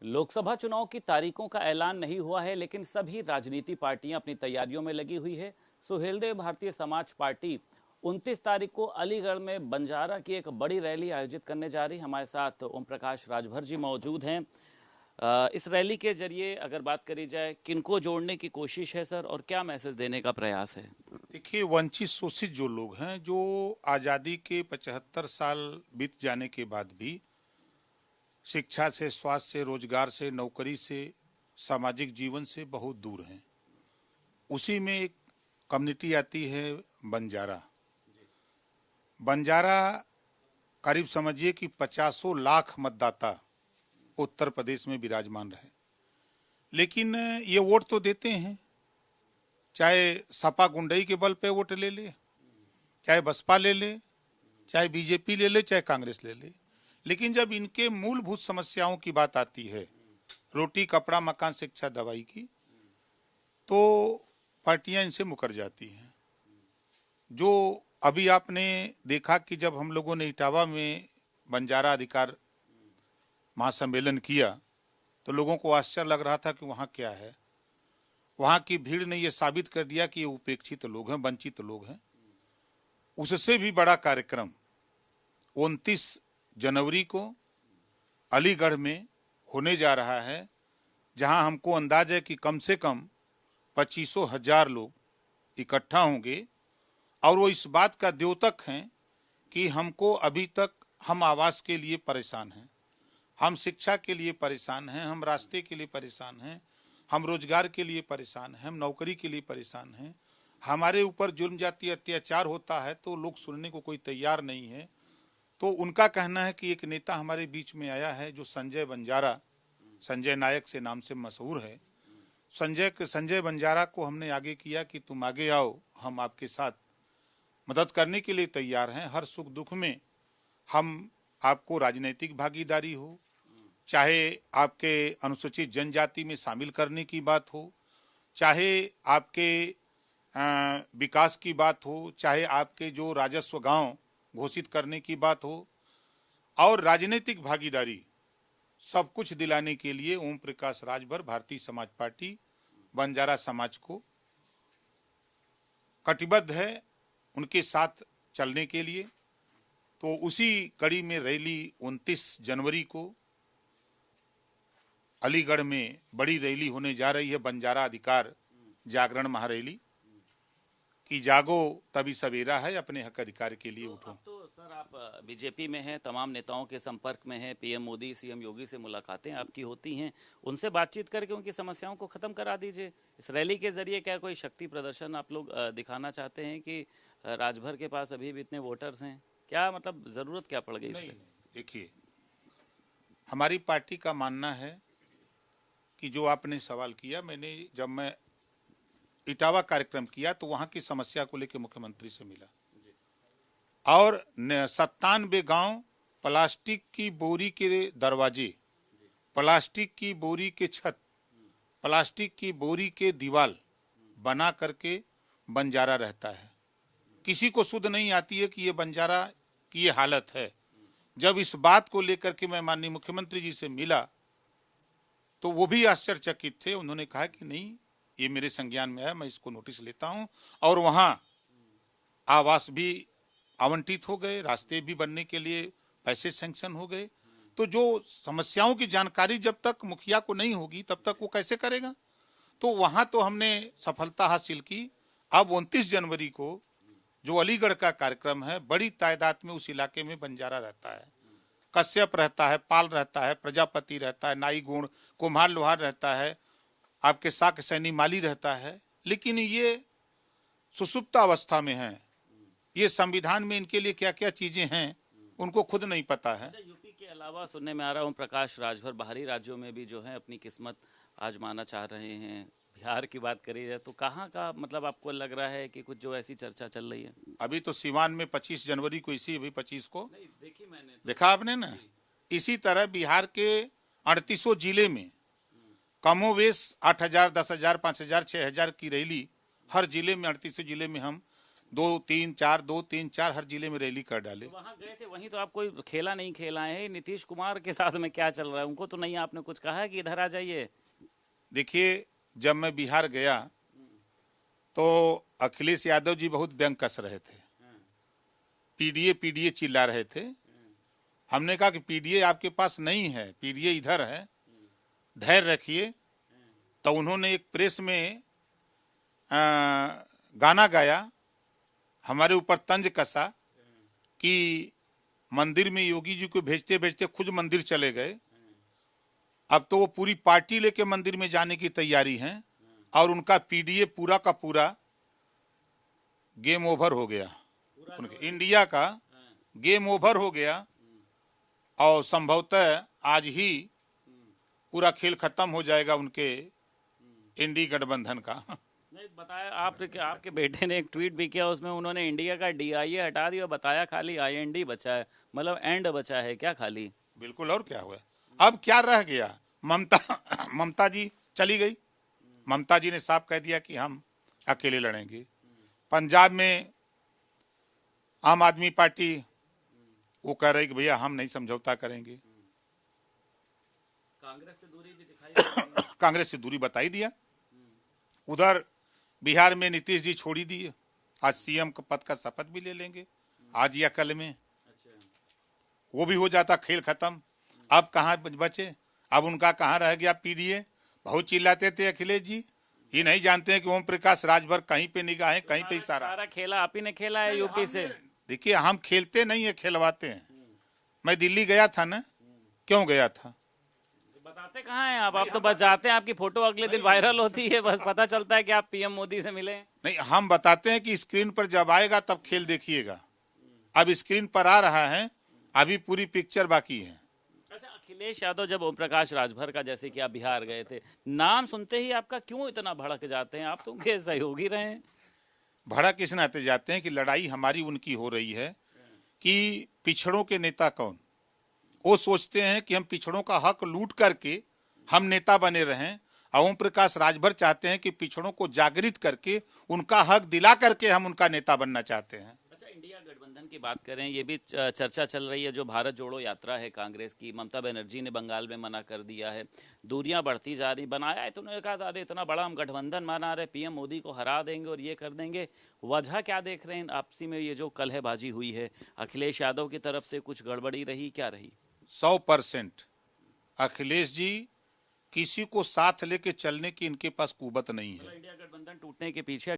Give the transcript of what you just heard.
लोकसभा चुनाव की तारीखों का ऐलान नहीं हुआ है, लेकिन सभी राजनीति पार्टियां अपनी तैयारियों में लगी हुई है। सुहेलदेव भारतीय समाज पार्टी 29 तारीख को अलीगढ़ में बंजारा की एक बड़ी रैली आयोजित करने जा रही। हमारे साथ ओम प्रकाश राजभर जी मौजूद हैं। इस रैली के जरिए अगर बात करी जाए, किनको जोड़ने की कोशिश है सर, और क्या मैसेज देने का प्रयास है? देखिए, वंचित शोषित जो लोग हैं, जो आज़ादी के 75 साल बीत जाने के बाद भी शिक्षा से, स्वास्थ्य से, रोजगार से, नौकरी से, सामाजिक जीवन से बहुत दूर हैं, उसी में एक कम्युनिटी आती है बंजारा। बंजारा करीब समझिए कि 50 लाख मतदाता उत्तर प्रदेश में विराजमान रहे, लेकिन ये वोट तो देते हैं, चाहे सपा गुंडई के बल पे वोट ले ले, चाहे बसपा ले ले, चाहे बीजेपी ले ले, चाहे कांग्रेस ले ले, लेकिन जब इनके मूलभूत समस्याओं की बात आती है, रोटी कपड़ा मकान शिक्षा दवाई की, तो पार्टियां इनसे मुकर जाती हैं। जो अभी आपने देखा कि जब हम लोगों ने इटावा में बंजारा अधिकार महासम्मेलन किया तो लोगों को आश्चर्य लग रहा था कि वहाँ क्या है। वहाँ की भीड़ ने यह साबित कर दिया कि ये उपेक्षित लोग हैं, वंचित लोग हैं। उससे भी बड़ा कार्यक्रम 29 जनवरी को अलीगढ़ में होने जा रहा है, जहां हमको अंदाज है कि कम से कम 25,000 लोग इकट्ठा होंगे। और वो इस बात का द्योतक हैं कि हमको अभी तक हम आवास के लिए परेशान हैं, हम शिक्षा के लिए परेशान हैं, हम रास्ते के लिए परेशान हैं, हम रोजगार के लिए परेशान हैं, हम नौकरी के लिए परेशान हैं। हमारे ऊपर जुल्म जाति अत्याचार होता है तो लोग सुनने को कोई तैयार नहीं है। तो उनका कहना है कि एक नेता हमारे बीच में आया है जो संजय बंजारा, संजय नायक से नाम से मशहूर है। संजय बंजारा को हमने आगे किया कि तुम आगे आओ, हम आपके साथ मदद करने के लिए तैयार हैं। हर सुख दुख में हम आपको राजनीतिक भागीदारी हो, चाहे आपके अनुसूचित जनजाति में शामिल करने की बात हो, चाहे आपके विकास की बात हो, चाहे आपके जो राजस्व गांव घोषित करने की बात हो, और राजनीतिक भागीदारी, सब कुछ दिलाने के लिए ओम प्रकाश राजभर भारतीय समाज पार्टी बंजारा समाज को कटिबद्ध है उनके साथ चलने के लिए। तो उसी कड़ी में रैली 29 जनवरी को अलीगढ़ में बड़ी रैली होने जा रही है, बंजारा अधिकार जागरण महारैली कि जागो तभी सवेरा है, अपने हक अधिकार के लिए उठो। तो सर, आप बीजेपी में हैं, तमाम नेताओं के संपर्क में हैं, पीएम मोदी, सीएम योगी से मुलाकातें आपकी होती हैं, उनसे बातचीत करके उनकी समस्याओं को खत्म करा दीजिए। इस रैली के जरिए क्या कोई शक्ति प्रदर्शन आप लोग दिखाना चाहते हैं कि राजभर के पास अभी भी इतने वोटर्स हैं? क्या मतलब जरूरत क्या पड़ गई इसमें? देखिए, हमारी पार्टी का मानना है कि जो आपने सवाल किया, जब मैं इटावा कार्यक्रम किया तो वहां की समस्या को लेकर मुख्यमंत्री से मिला, और 97 गांव प्लास्टिक की बोरी के दरवाजे, प्लास्टिक की बोरी के छत, प्लास्टिक की बोरी के दीवार बना करके बंजारा रहता है। किसी को सुध नहीं आती है कि ये बंजारा की ये हालत है। जब इस बात को लेकर के मैं माननीय मुख्यमंत्री जी से मिला तो वो भी आश्चर्यचकित थे। उन्होंने कहा कि नहीं, ये मेरे संज्ञान में है, मैं इसको नोटिस लेता हूं। और वहां आवास भी आवंटित हो गए, रास्ते भी बनने के लिए पैसे सैंक्शन हो गए। तो जो समस्याओं की जानकारी जब तक मुखिया को नहीं होगी तब तक वो कैसे करेगा? तो वहां तो हमने सफलता हासिल की। अब 29 जनवरी को जो अलीगढ़ का कार्यक्रम है, बड़ी तादाद में उस इलाके में बंजारा रहता है, कश्यप रहता है, पाल रहता है, प्रजापति रहता है, नाई गुण, कुम्हार लोहार रहता है, आपके साक सैनी माली रहता है। लेकिन ये सुसुप्त अवस्था में है। ये संविधान में इनके लिए क्या क्या चीजें हैं उनको खुद नहीं पता है। यूपी के अलावा सुनने में आ रहा हूँ प्रकाश राजभर बाहरी राज्यों में भी जो है अपनी किस्मत आजमाना चाह रहे हैं। बिहार की बात करी जाए तो कहाँ का मतलब आपको लग रहा है कि कुछ जो ऐसी चर्चा चल रही है? अभी तो सीवान में 25 जनवरी को, इसी अभी 25 को नहीं देखी मैंने तो। देखा आपने ना? इसी तरह बिहार के 38 जिले में कमोवेश 8,000, 10,000, 5,000, 6,000 की रैली हर जिले में, 38 जिले में हम दो तीन चार हर जिले में रैली कर डाले। तो वहां गए थे, वहीं तो आप कोई खेला नहीं खेला है। नीतीश कुमार के साथ में क्या चल रहा है, उनको तो नहीं आपने कुछ कहा है कि इधर आ जाइए? देखिए, जब मैं बिहार गया तो अखिलेश यादव जी बहुत व्यंग कस रहे थे, पीडीए पीडीए चिल्ला रहे थे। हमने कहा कि पीडीए आपके पास नहीं है, पीडीए इधर है, धैर्य रखिए। तो उन्होंने एक प्रेस में गाना गाया, हमारे ऊपर तंज कसा कि मंदिर में योगी जी को भेजते भेजते खुद मंदिर चले गए। अब तो वो पूरी पार्टी लेके मंदिर में जाने की तैयारी है और उनका पीडीए पूरा का पूरा गेम ओवर हो गया, उनके इंडिया का गेम ओवर हो गया और संभवतः आज ही पूरा खेल खत्म हो जाएगा उनके इंडी गठबंधन का। नहीं बताया आपके बेटे ने एक ट्वीट भी किया, उसमें उन्होंने इंडिया का डीआईए हटा दिया, बताया खाली आईएनडी बचा है, मतलब एंड बचा है क्या खाली? बिल्कुल, और क्या हुआ, अब क्या रह गया? ममता जी चली गई। ममता जी ने साफ कह दिया कि हम अकेले लड़ेंगे। पंजाब में आम आदमी पार्टी वो कह रही कि भैया हम नहीं समझौता करेंगे। कांग्रेस से दूरी भी दिखाई कांग्रेस से दूरी बता ही दिया। उधर बिहार में नीतीश जी छोड़ी दिए, आज सीएम का पद का शपथ भी ले लेंगे आज या कल में। वो भी हो जाता खेल खत्म। अब कहाँ बचे, अब उनका कहाँ रह गया पीडीए? बहुत चिल्लाते थे अखिलेश जी, ये नहीं जानते हैं कि ओम प्रकाश राजभर कहीं पे निगाहें कहीं पे इशारा। सारा खेला आप ही ने खेला है यूपी से। देखिए, हम खेलते नहीं है, खिलवाते हैं। मैं दिल्ली गया था ना, क्यों गया था? बताते कहाँ हैं आप तो बस जाते हैं, आपकी फोटो अगले दिन वायरल होती है, बस पता चलता है कि आप पीएम मोदी से मिले। नहीं, हम बताते हैं कि स्क्रीन पर जब आएगा तब खेल देखिएगा। अब स्क्रीन पर आ रहा है, अभी पूरी पिक्चर बाकी है। अच्छा, अखिलेश यादव जब ओम प्रकाश राजभर का, जैसे कि आप बिहार गए थे, नाम सुनते ही आपका क्यों इतना भड़क जाते हैं? आप तो उनके सहयोगी रहे हैं। भड़क इस नाते जाते हैं कि लड़ाई हमारी उनकी हो रही है कि पिछड़ों के नेता कौन। वो सोचते हैं कि हम पिछड़ों का हक लूट करके हम नेता बने रहें, और ओम प्रकाश राजभर चाहते हैं कि पिछड़ों को जागृत करके उनका हक दिला करके हम उनका नेता बनना चाहते हैं। अच्छा, इंडिया गठबंधन की बात करें, ये भी चर्चा चल रही है, जो भारत जोड़ो यात्रा है कांग्रेस की, ममता बनर्जी ने बंगाल में मना कर दिया है, दूरियां बढ़ती जा रही। बनाया है तो उन्होंने कहा अरे इतना बड़ा हम गठबंधन बना रहे, पीएम मोदी को हरा देंगे और ये कर देंगे। वजह क्या देख रहे हैं आपसी में? ये जो कलहबाजी हुई है, अखिलेश यादव की तरफ से कुछ गड़बड़ी रही, क्या रही? 100% अखिलेश जी किसी को साथ लेके चलने की इनके पास कुवत नहीं है। इंडिया गठबंधन टूटने के पीछे